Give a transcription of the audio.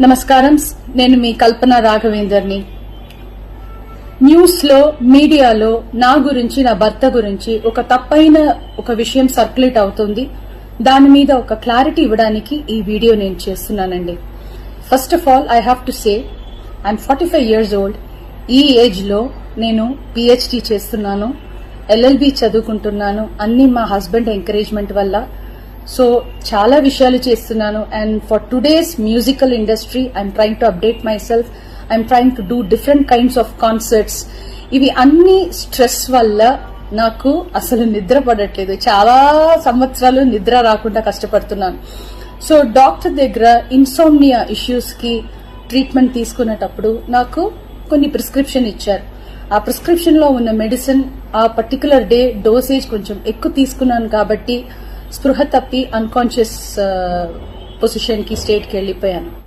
నమస్కారం. నేను మీ కల్పన రాఘవేందర్ని. న్యూస్ లో, మీడియాలో నా గురించి, నా భర్త గురించి ఒక తప్పైన ఒక విషయం సర్క్యులేట్ అవుతుంది. దాని మీద ఒక క్లారిటీ ఇవ్వడానికి ఈ వీడియో నేను చేస్తున్నానండి. First of all I have to say I'm 45 years old. ఈ ఏజ్ లో నేను పిహెచ్డి చేస్తున్నాను, ఎల్ఎల్బి చదువుకుంటున్నాను. అన్ని మా హస్బెండ్ ఎంకరేజ్మెంట్ వల్ల. సో చాలా విషయాలు చేస్తున్నాను. And for today's musical industry I'm trying to update my self. I'm trying to do different kinds of concerts. ఇవి అన్ని స్ట్రెస్ వల్ల నాకు అసలు నిద్ర పడట్లేదు. చాలా సంవత్సరాలు నిద్ర రాకుండా కష్టపడుతున్నాను. సో డాక్టర్ దగ్గర ఇన్సోమ్నియా ఇష్యూస్ కి ట్రీట్మెంట్ తీసుకునేటప్పుడు నాకు కొన్ని ప్రిస్క్రిప్షన్ ఇచ్చారు. ఆ ప్రిస్క్రిప్షన్ లో ఉన్న మెడిసిన్ ఆ పర్టికులర్ డే డోసేజ్ కొంచెం ఎక్కువ తీసుకున్నాను కాబట్టి స్పృహ తప్పి అన్కాన్షియస్ పొజిషన్ కి స్టేట్ కి వెళ్లిపోయాను.